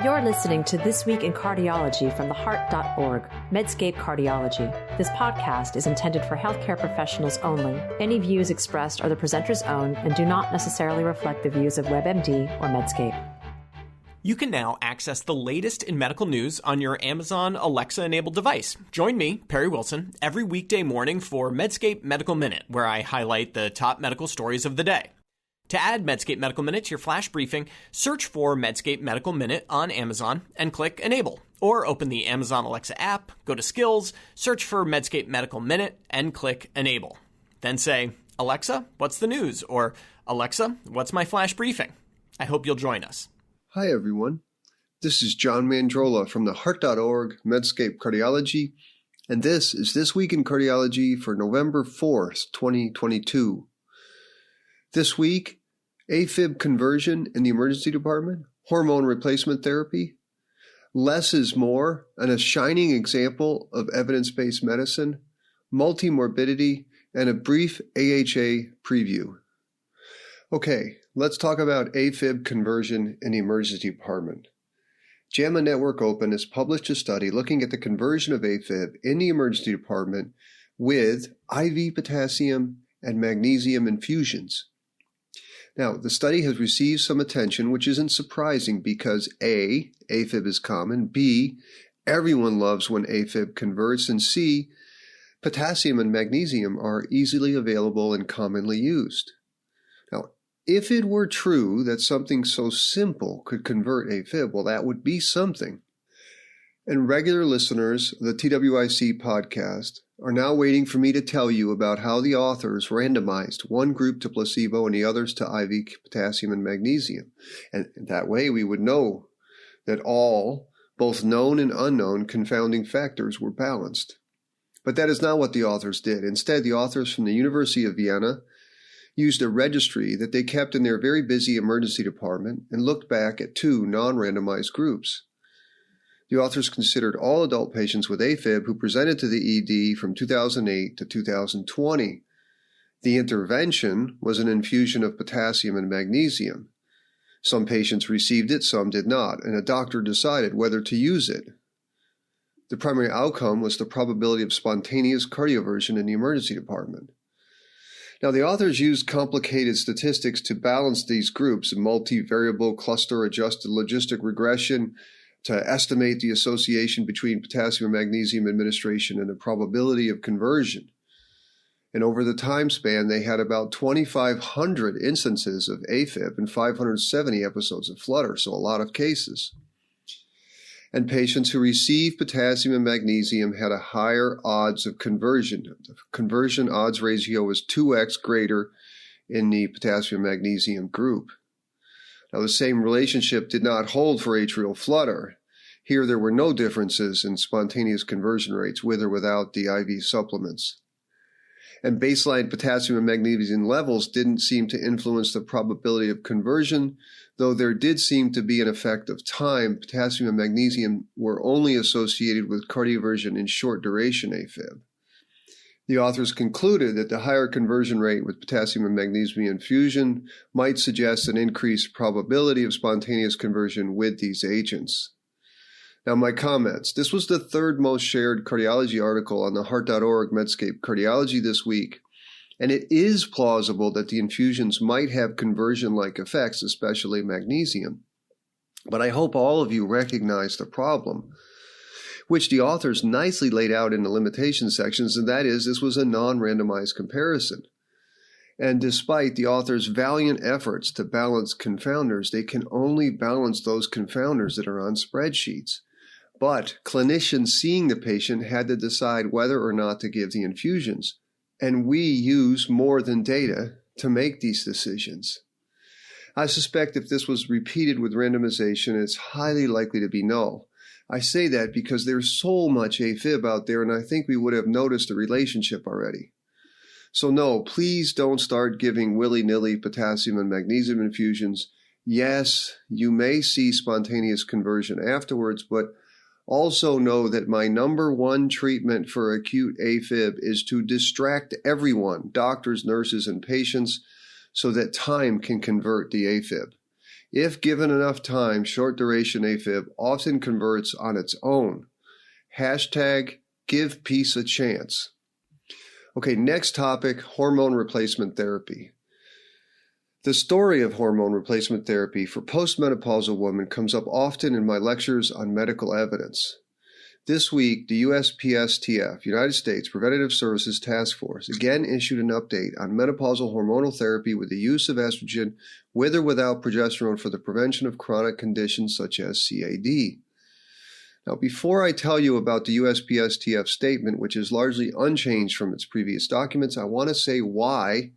You're listening to This Week in Cardiology from theheart.org, Medscape Cardiology. This podcast is intended for healthcare professionals only. Any views expressed are the presenter's own and do not necessarily reflect the views of WebMD or Medscape. You can now access the latest in medical news on your Amazon Alexa-enabled device. Join me, Perry Wilson, every weekday morning for Medscape Medical Minute, where I highlight the top medical stories of the day. To add Medscape Medical Minute to your flash briefing, search for Medscape Medical Minute on Amazon and click Enable. Or open the Amazon Alexa app, go to Skills, search for Medscape Medical Minute, and click Enable. Then say, Alexa, what's the news? Or, Alexa, what's my flash briefing? I hope you'll join us. Hi, everyone. This is John Mandrola from theheart.org, Medscape Cardiology, and this is This Week in Cardiology for November 4th, 2022. This week, AFib conversion in the emergency department, hormone replacement therapy, less is more, and a shining example of evidence-based medicine, multimorbidity, and a brief AHA preview. Okay, let's talk about AFib conversion in the emergency department. JAMA Network Open has published a study looking at the conversion of AFib in the emergency department with IV potassium and magnesium infusions. Now, the study has received some attention, which isn't surprising because A, AFib is common, B, everyone loves when AFib converts, and C, potassium and magnesium are easily available and commonly used. Now, if it were true that something so simple could convert AFib, well, that would be something. And regular listeners of the TWIC podcast are now waiting for me to tell you about how the authors randomized one group to placebo and the others to IV potassium and magnesium. And that way we would know that all, both known and unknown, confounding factors were balanced. But that is not what the authors did. Instead, the authors from the University of Vienna used a registry that they kept in their very busy emergency department and looked back at two non-randomized groups. The authors considered all adult patients with AFib who presented to the ED from 2008 to 2020. The intervention was an infusion of potassium and magnesium. Some patients received it, some did not, and a doctor decided whether to use it. The primary outcome was the probability of spontaneous cardioversion in the emergency department. Now, the authors used complicated statistics to balance these groups, a multivariable cluster-adjusted logistic regression, to estimate the association between potassium and magnesium administration and the probability of conversion. And over the time span, they had about 2,500 instances of AFib and 570 episodes of flutter, so a lot of cases. And patients who received potassium and magnesium had a higher odds of conversion. The conversion odds ratio was 2x greater in the potassium-magnesium group. Now, the same relationship did not hold for atrial flutter. Here, there were no differences in spontaneous conversion rates with or without the IV supplements. And baseline potassium and magnesium levels didn't seem to influence the probability of conversion, though there did seem to be an effect of time. Potassium and magnesium were only associated with cardioversion in short-duration AFib. The authors concluded that the higher conversion rate with potassium and magnesium infusion might suggest an increased probability of spontaneous conversion with these agents. Now, my comments. This was the third most shared cardiology article on the heart.org Medscape Cardiology this week, and it is plausible that the infusions might have conversion-like effects, especially magnesium. But I hope all of you recognize the problem, which the authors nicely laid out in the limitation sections, and that is this was a non-randomized comparison. And despite the authors' valiant efforts to balance confounders, they can only balance those confounders that are on spreadsheets. But clinicians seeing the patient had to decide whether or not to give the infusions, and we use more than data to make these decisions. I suspect if this was repeated with randomization, it's highly likely to be null. I say that because there's so much AFib out there, and I think we would have noticed the relationship already. So no, please don't start giving willy-nilly potassium and magnesium infusions. Yes, you may see spontaneous conversion afterwards, but also know that my number one treatment for acute AFib is to distract everyone, doctors, nurses, and patients, so that time can convert the AFib. If given enough time, short-duration AFib often converts on its own. Hashtag give peace a chance. Okay, next topic, hormone replacement therapy. The story of hormone replacement therapy for postmenopausal women comes up often in my lectures on medical evidence. This week, the USPSTF, United States Preventative Services Task Force, again issued an update on menopausal hormonal therapy with the use of estrogen with or without progesterone for the prevention of chronic conditions such as CAD. Now, before I tell you about the USPSTF statement, which is largely unchanged from its previous documents, I want to say why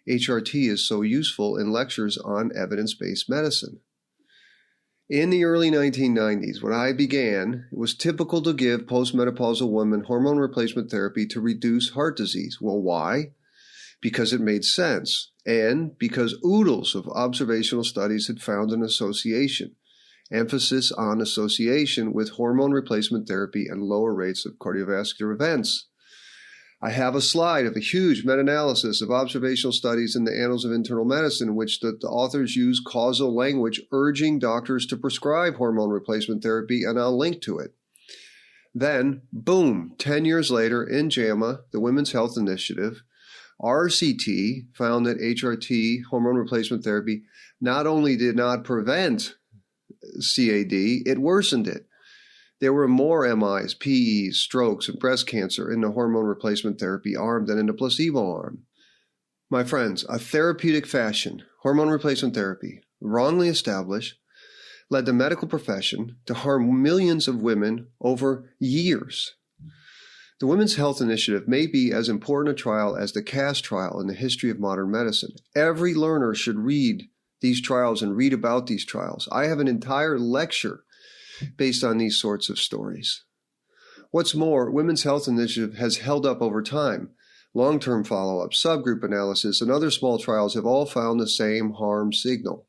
HRT is so useful in lectures on evidence-based medicine. In the early 1990s, when I began, it was typical to give postmenopausal women hormone replacement therapy to reduce heart disease. Well, why? Because it made sense, and because oodles of observational studies had found an association, emphasis on association with hormone replacement therapy and lower rates of cardiovascular events. I have a slide of a huge meta-analysis of observational studies in the Annals of Internal Medicine in which the authors use causal language urging doctors to prescribe hormone replacement therapy, and I'll link to it. Then, boom, 10 years later in JAMA, the Women's Health Initiative, RCT found that HRT, hormone replacement therapy, not only did not prevent CAD, it worsened it. There were more MIs, PEs, strokes, and breast cancer in the hormone replacement therapy arm than in the placebo arm. My friends, a therapeutic fashion, hormone replacement therapy, wrongly established, led the medical profession to harm millions of women over years. The Women's Health Initiative may be as important a trial as the CAS trial in the history of modern medicine. Every learner should read these trials and read about these trials. I have an entire lecture based on these sorts of stories. What's more, Women's Health Initiative has held up over time. Long-term follow-up, subgroup analysis, and other small trials have all found the same harm signal.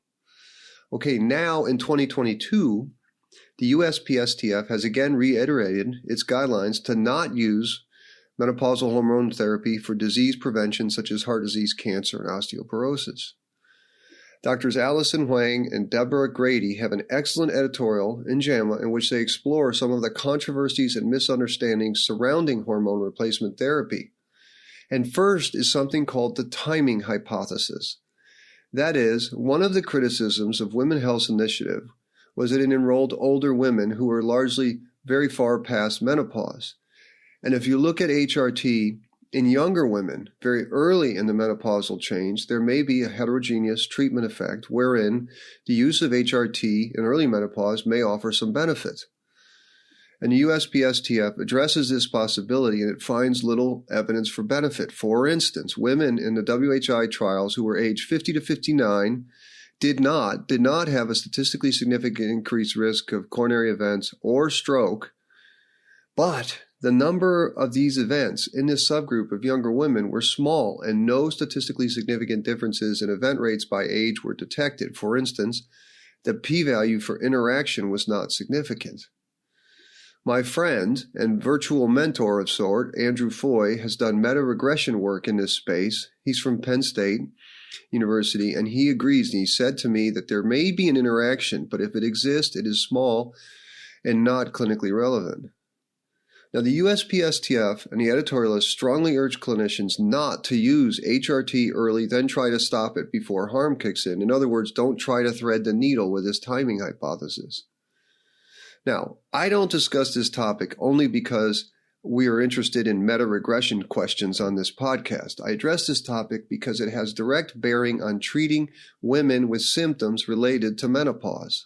Okay, now in 2022, the USPSTF has again reiterated its guidelines to not use menopausal hormone therapy for disease prevention such as heart disease, cancer, and osteoporosis. Doctors Allison Huang and Deborah Grady have an excellent editorial in JAMA in which they explore some of the controversies and misunderstandings surrounding hormone replacement therapy. And first is something called the timing hypothesis. That is, one of the criticisms of Women's Health Initiative was that it enrolled older women who were largely very far past menopause. And if you look at HRT in younger women, very early in the menopausal change, there may be a heterogeneous treatment effect wherein the use of HRT in early menopause may offer some benefit. And the USPSTF addresses this possibility and it finds little evidence for benefit. For instance, women in the WHI trials who were aged 50 to 59 did not have a statistically significant increased risk of coronary events or stroke, but the number of these events in this subgroup of younger women were small and no statistically significant differences in event rates by age were detected. For instance, the p-value for interaction was not significant. My friend and virtual mentor of sort, Andrew Foy, has done meta-regression work in this space. He's from Penn State University, and he agrees. And he said to me that there may be an interaction, but if it exists, it is small and not clinically relevant. Now, the USPSTF and the editorialists strongly urge clinicians not to use HRT early, then try to stop it before harm kicks in. In other words, don't try to thread the needle with this timing hypothesis. Now, I don't discuss this topic only because we are interested in meta-regression questions on this podcast. I address this topic because it has direct bearing on treating women with symptoms related to menopause.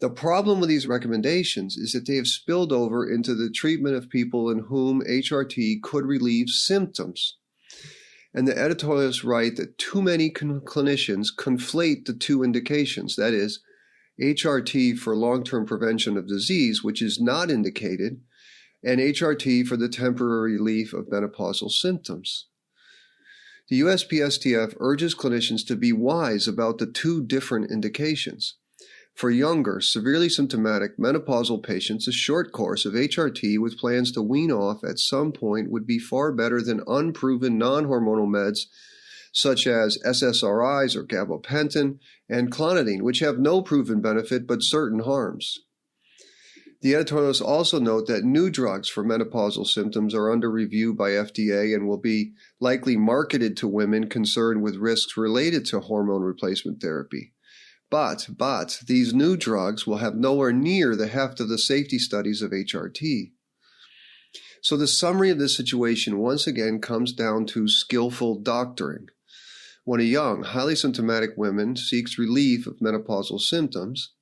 The problem with these recommendations is that they have spilled over into the treatment of people in whom HRT could relieve symptoms. And the editorialists write that too many clinicians conflate the two indications, that is, HRT for long-term prevention of disease, which is not indicated, and HRT for the temporary relief of menopausal symptoms. The USPSTF urges clinicians to be wise about the two different indications. For younger, severely symptomatic menopausal patients, a short course of HRT with plans to wean off at some point would be far better than unproven non-hormonal meds such as SSRIs or gabapentin and clonidine, which have no proven benefit but certain harms. The editorials also note that new drugs for menopausal symptoms are under review by FDA and will be likely marketed to women concerned with risks related to hormone replacement therapy. But these new drugs will have nowhere near the heft of the safety studies of HRT. So the summary of this situation once again comes down to skillful doctoring. When a young, highly symptomatic woman seeks relief of menopausal symptoms,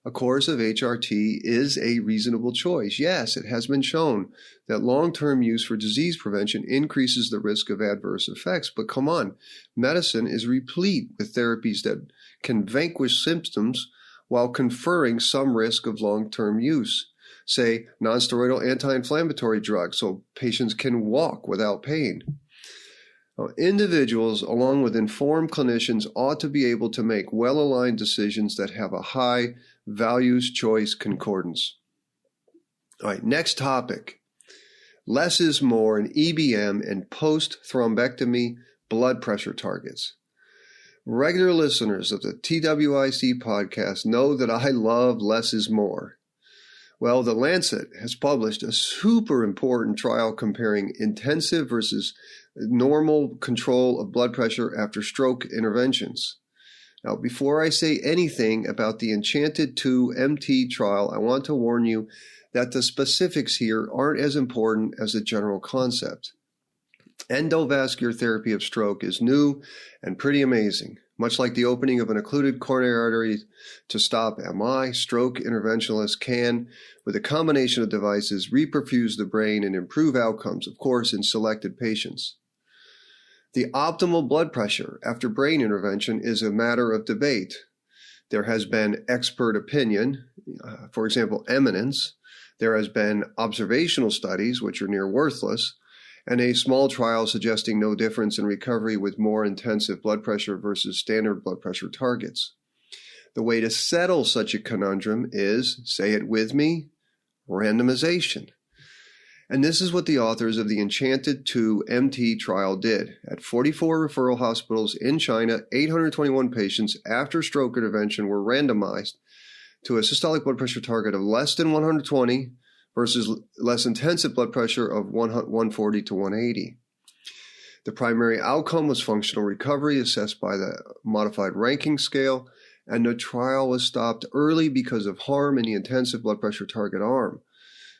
a course of HRT is a reasonable choice. Yes, it has been shown that long-term use for disease prevention increases the risk of adverse effects. But come on, medicine is replete with therapies that can vanquish symptoms while conferring some risk of long-term use. Say, nonsteroidal anti-inflammatory drugs so patients can walk without pain. Now, individuals, along with informed clinicians, ought to be able to make well-aligned decisions that have a high values-choice concordance. All right, next topic. Less is more in EBM and post-thrombectomy blood pressure targets. Regular listeners of the TWIC podcast know that I love less is more. Well, The Lancet has published a super important trial comparing intensive versus normal control of blood pressure after stroke interventions. Now, before I say anything about the Enchanted-2 MT trial, I want to warn you that the specifics here aren't as important as the general concept. Endovascular therapy of stroke is new and pretty amazing. Much like the opening of an occluded coronary artery to stop MI, stroke interventionalists can, with a combination of devices, reperfuse the brain and improve outcomes, of course, in selected patients. The optimal blood pressure after brain intervention is a matter of debate. There has been expert opinion, for example, eminence. There has been observational studies, which are near worthless, and a small trial suggesting no difference in recovery with more intensive blood pressure versus standard blood pressure targets. The way to settle such a conundrum is, say it with me, randomization. And this is what the authors of the Enchanted-2 MT trial did. At 44 referral hospitals in China, 821 patients after stroke intervention were randomized to a systolic blood pressure target of less than 120 versus less intensive blood pressure of 140 to 180. The primary outcome was functional recovery assessed by the modified ranking scale, and the trial was stopped early because of harm in the intensive blood pressure target arm.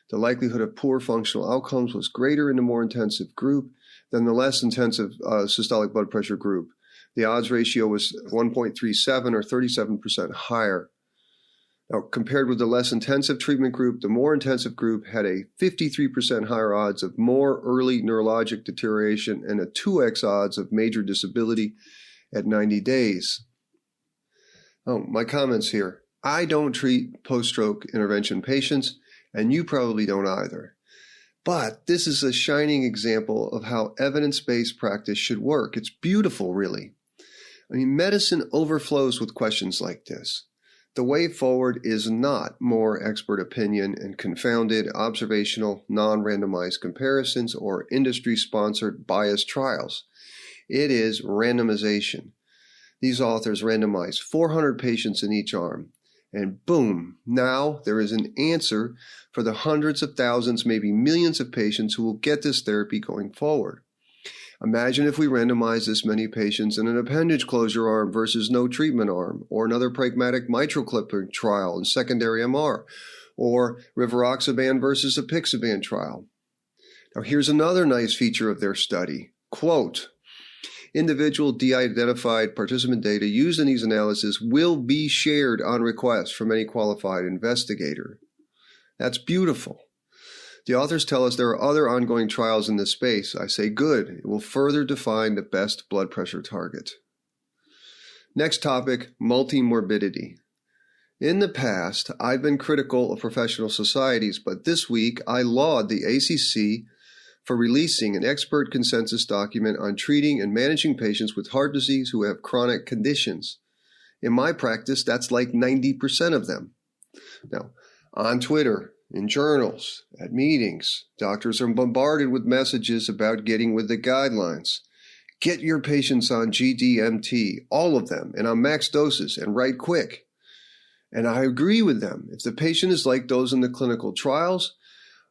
The likelihood of poor functional outcomes was greater in the more intensive group than the less intensive systolic blood pressure group. The odds ratio was 1.37 or 37% higher. Now, compared with the less intensive treatment group, the more intensive group had a 53% higher odds of more early neurologic deterioration and a 2x odds of major disability at 90 days. Oh, my comments here. I don't treat post-stroke intervention patients, and you probably don't either. But this is a shining example of how evidence-based practice should work. It's beautiful, really. I mean, medicine overflows with questions like this. The way forward is not more expert opinion and confounded observational, non-randomized comparisons or industry-sponsored biased trials. It is randomization. These authors randomized 400 patients in each arm. And boom, now there is an answer for the hundreds of thousands, maybe millions of patients who will get this therapy going forward. Imagine if we randomized this many patients in an appendage closure arm versus no treatment arm, or another pragmatic mitral clipping trial and secondary MR, or rivaroxaban versus apixaban trial. Now here's another nice feature of their study. Quote, individual de-identified participant data used in these analyses will be shared on request from any qualified investigator. That's beautiful. The authors tell us there are other ongoing trials in this space. I say good. It will further define the best blood pressure target. Next topic, multimorbidity. In the past, I've been critical of professional societies, but this week I laud the ACC for releasing an expert consensus document on treating and managing patients with heart disease who have chronic conditions. In my practice, that's like 90% of them. Now, on Twitter, in journals, at meetings, doctors are bombarded with messages about getting with the guidelines. Get your patients on GDMT, all of them, and on max doses, and right quick. And I agree with them. If the patient is like those in the clinical trials,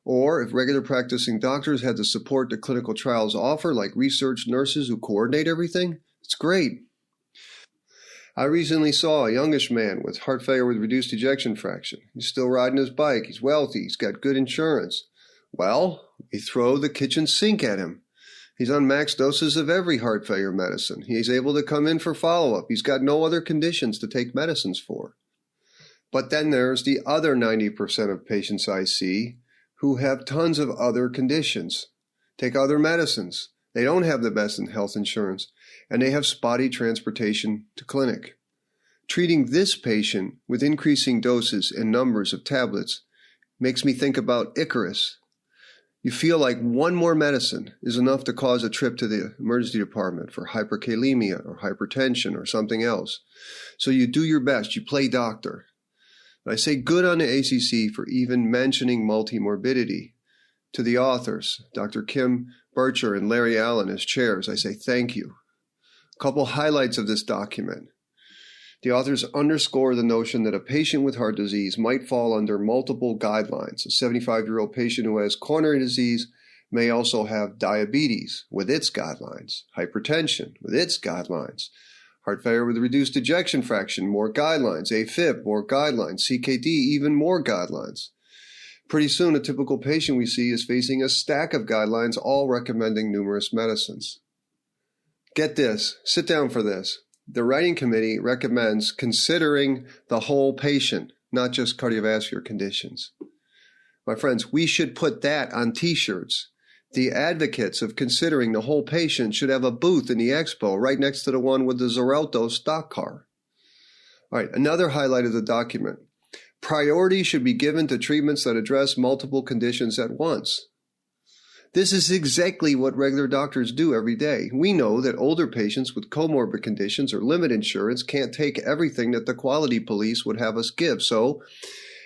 or if regular practicing doctors had the support the clinical trials offer, like research nurses who coordinate everything, it's great. I recently saw a youngish man with heart failure with reduced ejection fraction. He's still riding his bike. He's wealthy. He's got good insurance. Well, we throw the kitchen sink at him. He's on max doses of every heart failure medicine. He's able to come in for follow-up. He's got no other conditions to take medicines for. But then there's the other 90% of patients I see who have tons of other conditions, take other medicines. They don't have the best in health insurance, and they have spotty transportation to clinic. Treating this patient with increasing doses and numbers of tablets makes me think about Icarus. You feel like one more medicine is enough to cause a trip to the emergency department for hyperkalemia or hypertension or something else. So you do your best. You play doctor. I say good on the ACC for even mentioning multimorbidity. To the authors, Dr. Kim Bircher and Larry Allen as chairs, I say thank you. A couple highlights of this document. The authors underscore the notion that a patient with heart disease might fall under multiple guidelines. A 75-year-old patient who has coronary disease may also have diabetes with its guidelines, hypertension with its guidelines, heart failure with reduced ejection fraction, more guidelines, AFib, more guidelines, CKD, even more guidelines. Pretty soon, a typical patient we see is facing a stack of guidelines, all recommending numerous medicines. Get this, sit down for this. The writing committee recommends considering the whole patient, not just cardiovascular conditions. My friends, we should put that on t-shirts. The advocates of considering the whole patient should have a booth in the expo right next to the one with the Xarelto stock car. All right, another highlight of the document. Priority should be given to treatments that address multiple conditions at once. This is exactly what regular doctors do every day. We know that older patients with comorbid conditions or limited insurance can't take everything that the quality police would have us give. So,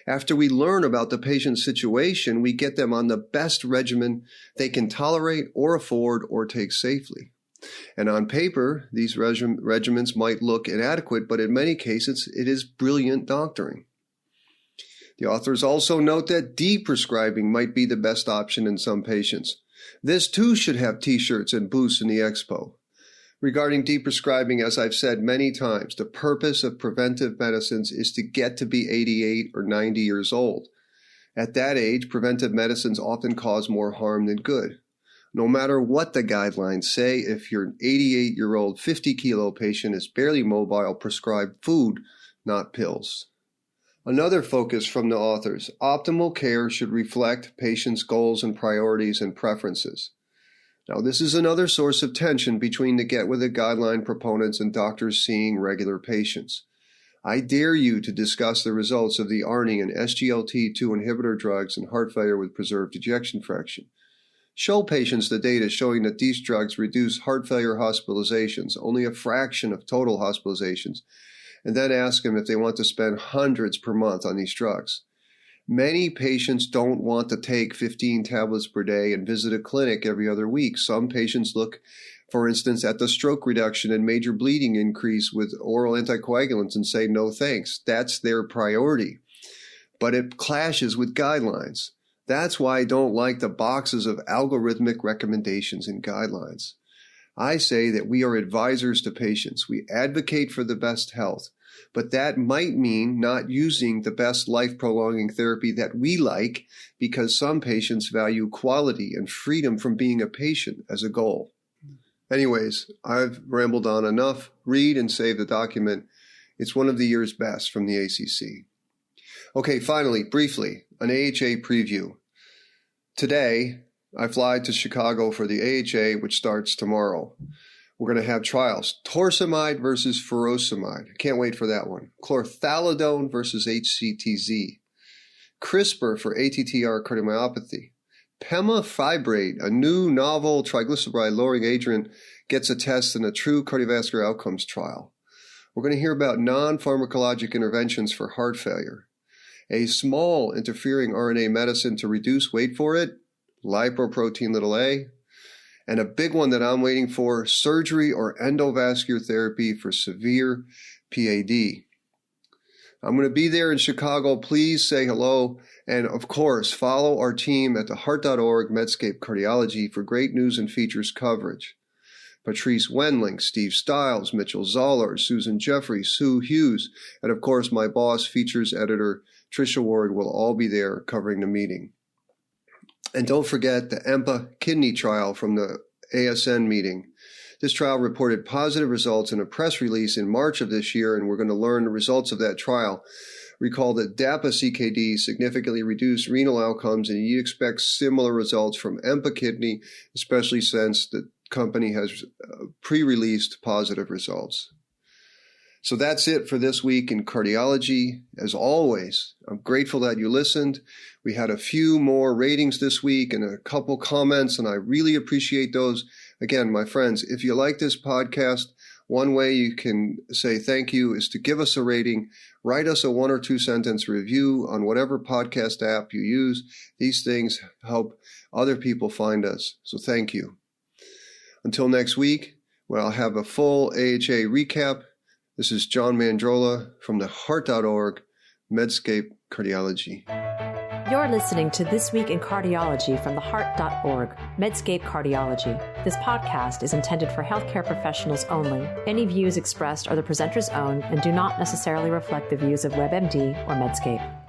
after we learn about the patient's situation, we get them on the best regimen they can tolerate or afford or take safely. And on paper, these regimens might look inadequate, but in many cases, it is brilliant doctoring. The authors also note that de-prescribing might be the best option in some patients. This too should have t-shirts and booths in the expo. Regarding de-prescribing, as I've said many times, the purpose of preventive medicines is to get to be 88 or 90 years old. At that age, preventive medicines often cause more harm than good. No matter what the guidelines say, if your 88-year-old 50-kilo patient is barely mobile, prescribe food, not pills. Another focus from the authors, optimal care should reflect patients' goals and priorities and preferences. Now, this is another source of tension between the get-with-it guideline proponents and doctors seeing regular patients. I dare you to discuss the results of the ARNI and SGLT2 inhibitor drugs in heart failure with preserved ejection fraction. Show patients the data showing that these drugs reduce heart failure hospitalizations, only a fraction of total hospitalizations, and then ask them if they want to spend hundreds per month on these drugs. Many patients don't want to take 15 tablets per day and visit a clinic every other week. Some patients look, for instance, at the stroke reduction and major bleeding increase with oral anticoagulants and say, no thanks. That's their priority. But it clashes with guidelines. That's why I don't like the boxes of algorithmic recommendations in guidelines. I say that we are advisors to patients. We advocate for the best health. But that might mean not using the best life-prolonging therapy that we like because some patients value quality and freedom from being a patient as a goal. Anyways, I've rambled on enough. Read and save the document. It's one of the year's best from the ACC. Okay, finally, briefly, an AHA preview. Today, I fly to Chicago for the AHA, which starts tomorrow. We're going to have trials. Torsemide versus furosemide. Can't wait for that one. Chlorthalidone versus HCTZ. CRISPR for ATTR cardiomyopathy. Pemafibrate, a new novel triglyceride-lowering agent, gets a test in a true cardiovascular outcomes trial. We're going to hear about non-pharmacologic interventions for heart failure. A small interfering RNA medicine to reduce, wait for it, lipoprotein little a, And a big one that I'm waiting for, surgery or endovascular therapy for severe PAD. I'm going to be there in Chicago. Please say hello. And of course, follow our team at theheart.org Medscape Cardiology for great news and features coverage. Patrice Wendling, Steve Stiles, Mitchell Zoller, Susan Jeffrey, Sue Hughes, and of course my boss, features editor Tricia Ward, will all be there covering the meeting. And don't forget the EMPA kidney trial from the ASN meeting. This trial reported positive results in a press release in March of this year, and we're going to learn the results of that trial. Recall that DAPA-CKD significantly reduced renal outcomes, and you expect similar results from EMPA kidney, especially since the company has pre-released positive results. So that's it for this week in cardiology. As always, I'm grateful that you listened. We had a few more ratings this week and a couple comments, and I really appreciate those. Again, my friends, if you like this podcast, one way you can say thank you is to give us a rating. Write us a 1 or 2 sentence review on whatever podcast app you use. These things help other people find us. So thank you. Until next week, where I'll have a full AHA recap. This is John Mandrola from theheart.org Medscape Cardiology. You're listening to This Week in Cardiology from theheart.org Medscape Cardiology. This podcast is intended for healthcare professionals only. Any views expressed are the presenter's own and do not necessarily reflect the views of WebMD or Medscape.